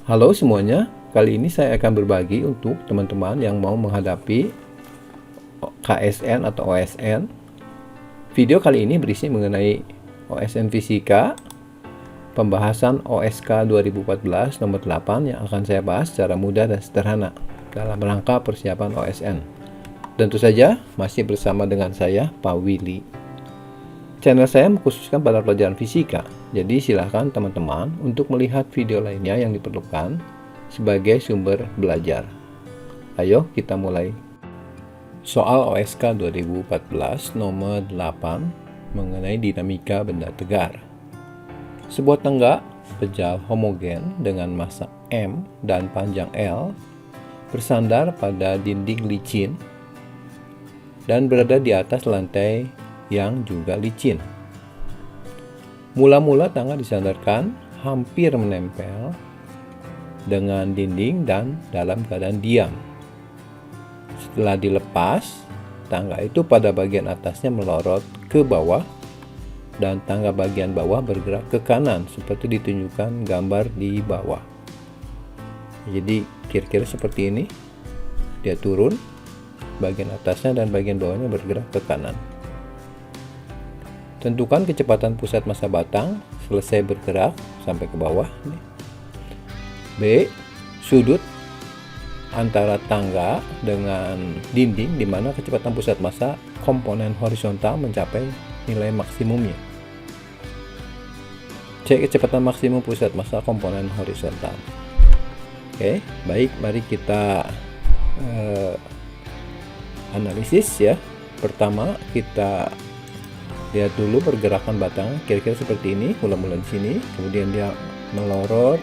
Halo semuanya, kali ini saya akan berbagi untuk teman-teman yang mau menghadapi KSN atau OSN. Video kali ini berisi mengenai OSN Fisika, pembahasan OSK 2014 nomor 8 yang akan saya bahas secara mudah dan sederhana dalam rangka persiapan OSN. Tentu saja masih bersama dengan saya, Pak Willy. Channel saya mengkhususkan pada pelajaran fisika, jadi silahkan teman-teman untuk melihat video lainnya yang diperlukan sebagai sumber belajar. Ayo kita mulai. Soal OSK 2014 nomor 8 mengenai dinamika benda tegar. Sebuah tenggak pejal homogen dengan massa M dan panjang L bersandar pada dinding licin dan berada di atas lantai yang juga licin. Mula-mula tangga disandarkan hampir menempel dengan dinding dan dalam keadaan diam. Setelah dilepas, tangga itu pada bagian atasnya melorot ke bawah dan tangga bagian bawah bergerak ke kanan seperti ditunjukkan gambar di bawah. Jadi kira-kira seperti ini. Dia turun, bagian atasnya dan bagian bawahnya bergerak ke kanan. Tentukan kecepatan pusat massa batang selesai bergerak sampai ke bawah. B. Sudut antara tangga dengan dinding di mana kecepatan pusat massa komponen horizontal mencapai nilai maksimumnya. C. Kecepatan maksimum pusat massa komponen horizontal. Oke, baik, mari kita analisis ya. Pertama kita lihat dulu pergerakan batang kira-kira seperti ini, mula-mula di sini, kemudian dia melorot,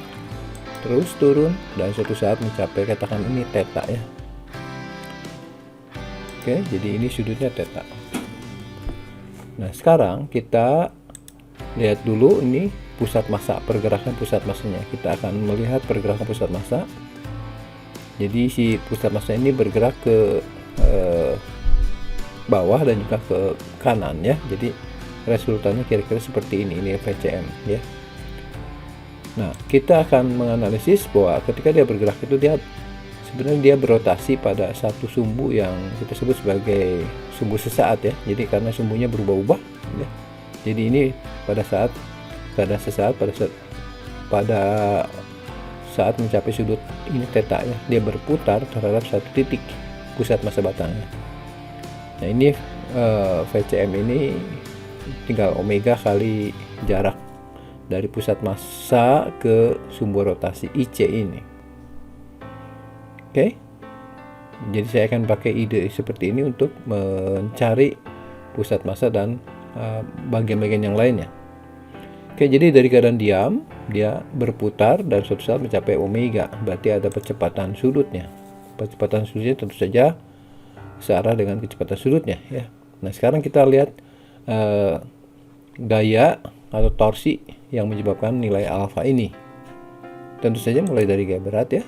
terus turun, dan suatu saat mencapai, katakan ini theta ya. Oke, jadi ini sudutnya theta. Nah, sekarang kita lihat dulu ini pusat massa, pergerakan pusat massanya. Kita akan melihat pergerakan pusat massa. Jadi si pusat massa ini bergerak ke bawah dan juga ke kanan ya. Jadi resultannya kira-kira seperti ini VCM ya. Nah, kita akan menganalisis bahwa ketika dia bergerak itu dia sebenarnya dia berotasi pada satu sumbu yang kita sebut sebagai sumbu sesaat ya. Jadi karena sumbunya berubah-ubah ya. Jadi ini pada saat mencapai sudut ini theta ya, dia berputar terhadap satu titik pusat massa batangnya. Nah, ini VCM ini tinggal omega kali jarak dari pusat massa ke sumbu rotasi IC ini. Oke. Jadi saya akan pakai ide seperti ini untuk mencari pusat massa dan bagian-bagian yang lainnya. Oke, jadi dari keadaan diam dia berputar dan suatu saat mencapai omega, berarti ada percepatan sudutnya. Percepatan sudutnya tentu saja searah dengan kecepatan sudutnya ya. Nah, sekarang kita lihat gaya atau torsi yang menyebabkan nilai alfa ini. Tentu saja mulai dari gaya berat ya.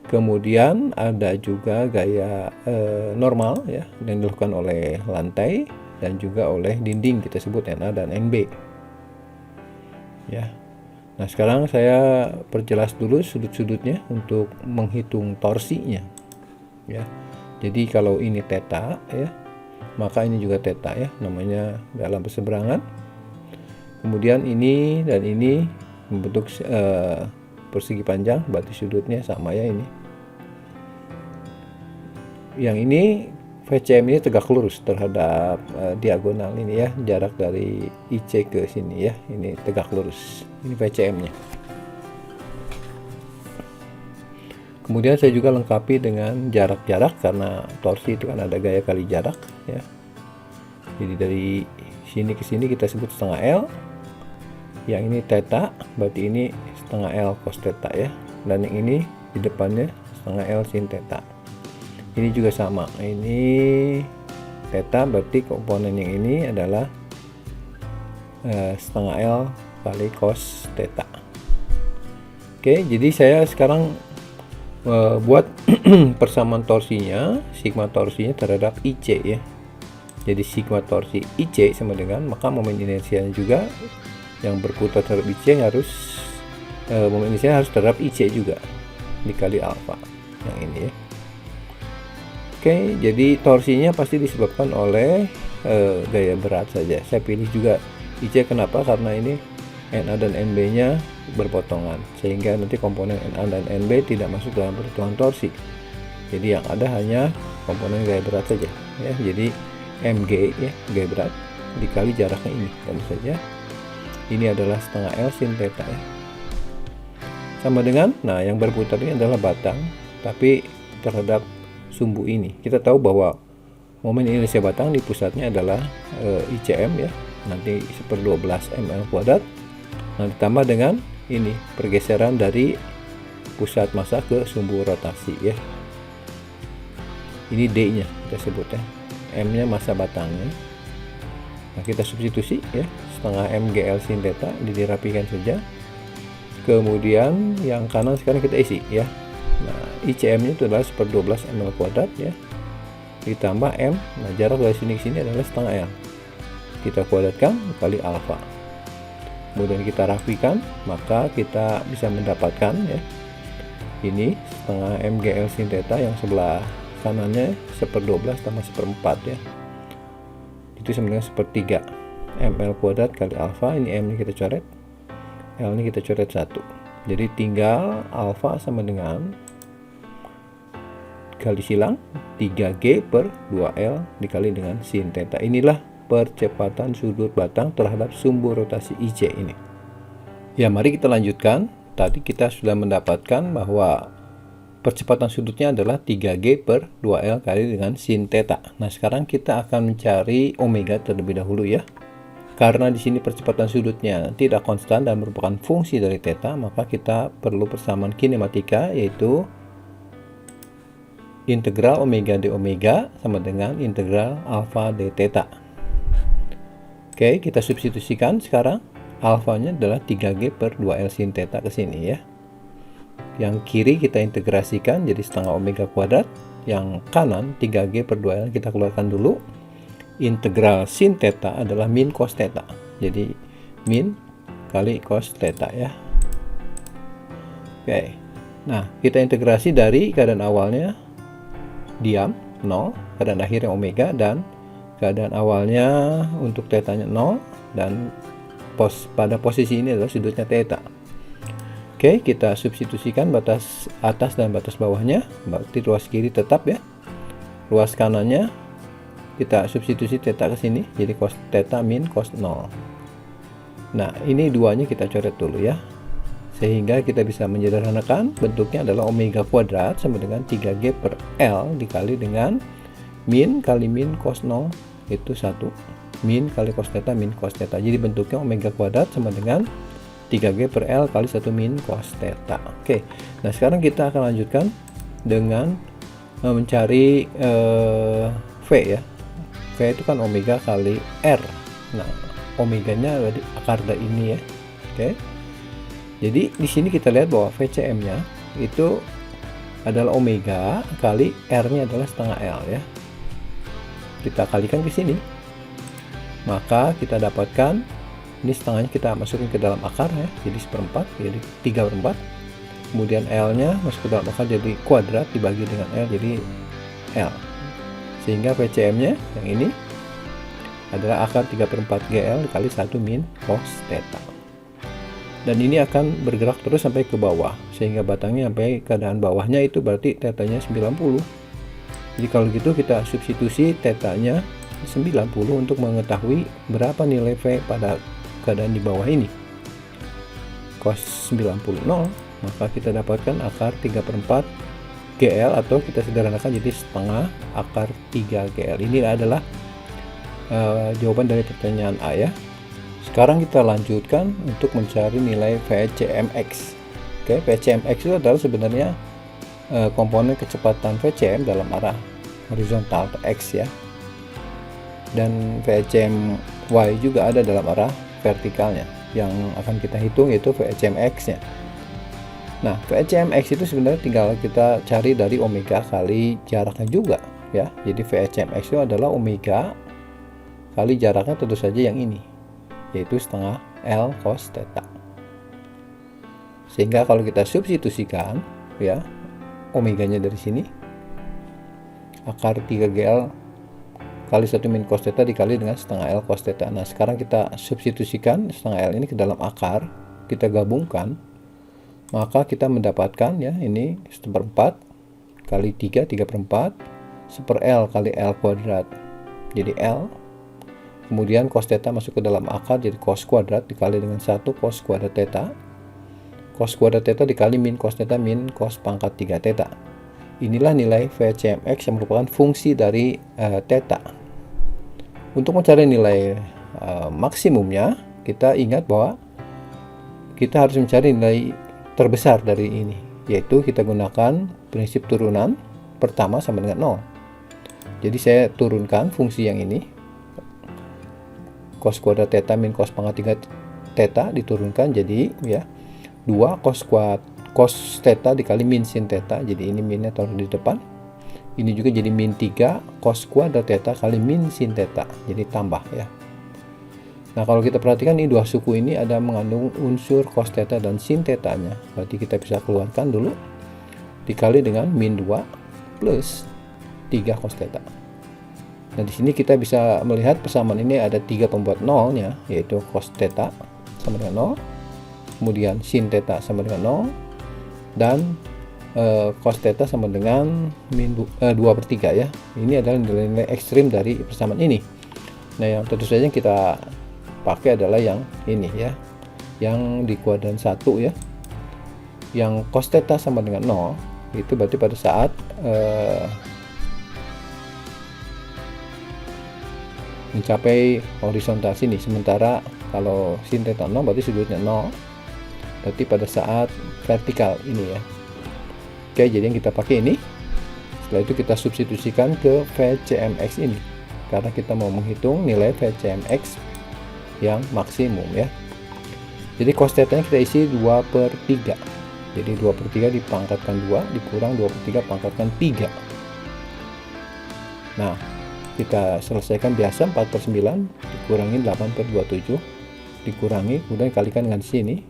Kemudian ada juga gaya normal ya yang dilakukan oleh lantai dan juga oleh dinding, kita sebut NA dan NB. Ya. Nah, sekarang saya perjelas dulu sudut-sudutnya untuk menghitung torsinya. Ya. Jadi kalau ini theta ya, maka ini juga theta ya, namanya dalam perseberangan. Kemudian ini dan ini membentuk persegi panjang, berarti sudutnya sama ya ini. Yang ini VCM ini tegak lurus terhadap diagonal ini ya, jarak dari IC ke sini ya, ini tegak lurus. Ini VCM-nya. Kemudian saya juga lengkapi dengan jarak-jarak karena torsi itu kan ada gaya kali jarak ya. Jadi dari sini ke sini kita sebut setengah L. Yang ini theta, berarti ini setengah L cos theta ya. Dan yang ini di depannya setengah L sin theta. Ini juga sama. Ini theta, berarti komponen yang ini adalah setengah L kali cos theta. Oke, jadi saya sekarang buat persamaan torsinya, sigma torsinya terhadap IC ya. Jadi sigma torsi IC sama dengan maka momen inersianya juga yang berputar terhadap IC harus momen inisial harus terhadap IC juga dikali alfa yang ini ya. Oke, jadi torsinya pasti disebabkan oleh gaya berat saja. Saya pilih juga IC, kenapa? Karena ini NA dan NB nya berpotongan, sehingga nanti komponen NA dan NB tidak masuk dalam perhitungan torsi. Jadi yang ada hanya komponen gaya berat saja ya. Jadi MG ya, gaya berat, dikali jaraknya ini, tentu saja ini adalah setengah L sin theta ya. Sama dengan, nah yang berputar ini adalah batang, tapi terhadap sumbu ini. Kita tahu bahwa momen inersia batang di pusatnya adalah ICM ya, nanti 1/12 ml kuadrat. Nah ditambah dengan ini pergeseran dari pusat massa ke sumbu rotasi ya. Ini D nya kita sebut ya, M nya massa batangnya. Nah kita substitusi ya, setengah mgl sin theta, dirapikan saja. Kemudian yang kanan sekarang kita isi ya. Nah ICM nya itu adalah 1/12 ml kuadrat ya, ditambah M. Nah jarak dari sini ke sini adalah setengah L, kita kuadratkan kali alfa, kemudian kita rapikan, maka kita bisa mendapatkan ya, ini setengah mgl sin theta, yang sebelah kanannya 1/12 tambah 1/4 ya, itu sama dengan 1/3 ml kuadrat kali alfa. Ini M nya kita coret, L nya kita coret 1, jadi tinggal alfa sama dengan kali silang 3G per 2L dikali dengan sin theta. Inilah percepatan sudut batang terhadap sumbu rotasi IC ini. Ya, mari kita lanjutkan. Tadi kita sudah mendapatkan bahwa percepatan sudutnya adalah 3G per 2L kali dengan sin theta. Nah, sekarang kita akan mencari omega terlebih dahulu ya. Karena di sini percepatan sudutnya tidak konstan dan merupakan fungsi dari theta, maka kita perlu persamaan kinematika, yaitu integral omega d omega sama dengan integral alfa d theta. Oke, kita substitusikan sekarang. Alfanya adalah 3G per 2L sin theta ke sini ya. Yang kiri kita integrasikan jadi setengah omega kuadrat. Yang kanan 3G per 2L kita keluarkan dulu. Integral sin theta adalah min cos theta. Jadi min kali cos theta ya. Oke. Nah, kita integrasi dari keadaan awalnya diam 0, keadaan akhirnya omega, dan keadaan awalnya untuk tetanya 0, dan pada posisi ini adalah sudutnya theta. Oke, kita substitusikan batas atas dan batas bawahnya, berarti ruas kiri tetap ya. Ruas kanannya kita substitusi theta ke sini, jadi cos theta min cos 0. Nah, ini duanya kita coret dulu ya. Sehingga kita bisa menyederhanakan, bentuknya adalah omega kuadrat sama dengan 3G per L dikali dengan min kali min cos 0, itu 1. Min kali cos theta min cos theta. Jadi bentuknya omega kuadrat sama dengan 3G per L kali 1 min cos theta. Oke, nah sekarang kita akan lanjutkan dengan mencari V ya. V itu kan omega kali R. Nah, omeganya ada di akar dari ini ya. Oke. Jadi di sini kita lihat bahwa VCM-nya itu adalah omega kali R-nya adalah setengah L ya. Kita kalikan ke sini. Maka kita dapatkan ini setengahnya kita masukin ke dalam akar ya. Jadi 1/4, jadi 3/4. Kemudian L-nya masuk ke dalam akar jadi kuadrat dibagi dengan L jadi L. Sehingga VCM-nya yang ini adalah akar 3/4 GL dikali 1 min cos theta. Dan ini akan bergerak terus sampai ke bawah, sehingga batangnya sampai keadaan bawahnya, itu berarti tetanya 90. Jadi kalau gitu kita substitusi tetanya 90 untuk mengetahui berapa nilai V pada keadaan di bawah ini. Cos 90 0, maka kita dapatkan akar 3/4 GL, atau kita sederhanakan jadi setengah akar 3 GL. Ini adalah jawaban dari pertanyaan A ya. Sekarang kita lanjutkan untuk mencari nilai VCMX. Oke, VCMX itu adalah sebenarnya komponen kecepatan VCM dalam arah horizontal atau X ya. Dan VCMY juga ada dalam arah vertikalnya. Yang akan kita hitung yaitu VCMX-nya. Nah, VCMX itu sebenarnya tinggal kita cari dari omega kali jaraknya juga ya. Jadi VCMX itu adalah omega kali jaraknya tentu saja yang ini, yaitu setengah L cos theta. Sehingga kalau kita substitusikan ya omeganya dari sini, akar 3GL kali 1 min cos theta dikali dengan setengah L cos theta. Nah, sekarang kita substitusikan setengah L ini ke dalam akar, kita gabungkan, maka kita mendapatkan ya ini 1/4 kali 3, 3/4 1/L kali L kuadrat. Jadi L, kemudian cos theta masuk ke dalam akar jadi cos kuadrat dikali dengan 1 cos kuadrat theta. Cos kuadrat theta dikali min cos theta min cos pangkat 3 theta. Inilah nilai VCMX yang merupakan fungsi dari theta. Untuk mencari nilai maksimumnya, kita ingat bahwa kita harus mencari nilai terbesar dari ini, yaitu kita gunakan prinsip turunan pertama sama dengan 0. Jadi saya turunkan fungsi yang ini, cos kuadrat theta min cos pangkat 3 theta diturunkan jadi ya 2 cos theta dikali min sin theta. Jadi ini minnya taruh di depan. Ini juga jadi min 3 cos kuadrat theta kali min sin theta. Jadi tambah ya. Nah, kalau kita perhatikan ini dua suku ini ada mengandung unsur cos theta dan sin theta-nya. Berarti kita bisa keluarkan dulu dikali dengan min 2 plus 3 cos theta. Nah, di sini kita bisa melihat persamaan ini ada 3 pembuat nolnya, yaitu cos theta sama dengan 0, kemudian sin theta sama dengan 0, dan cos theta sama dengan min 2/3 ya. Ini adalah nilai-nilai ekstrim dari persamaan ini. Nah, yang tentu saja kita pakai adalah yang ini ya, yang di kuadran 1 ya, yang cos theta sama dengan 0. Itu berarti pada saat mencapai horizontal sini, sementara kalau sin theta 0 berarti sudutnya 0, berarti pada saat vertikal ini ya. Oke, jadi yang kita pakai ini. Setelah itu kita substitusikan ke VCMX ini, karena kita mau menghitung nilai VCMX yang maksimum ya. Jadi cos theta nya kita isi 2/3. Jadi 2/3 dipangkatkan 2 dikurang 2/3 pangkatkan 3. Nah, kita selesaikan biasa 4/9 dikurangi 8/27 dikurangi, kemudian kalikan dengan sini.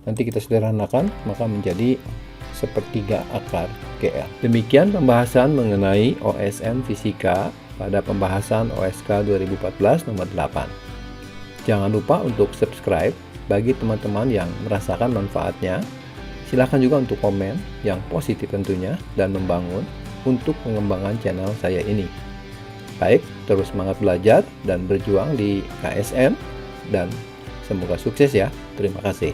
Nanti kita sederhanakan, maka menjadi 1/3 akar GL. Demikian pembahasan mengenai OSN Fisika pada pembahasan OSK 2014 nomor 8. Jangan lupa untuk subscribe bagi teman-teman yang merasakan manfaatnya. Silahkan juga untuk komen yang positif tentunya dan membangun untuk pengembangan channel saya ini. Baik, terus semangat belajar dan berjuang di KSN dan semoga sukses ya. Terima kasih.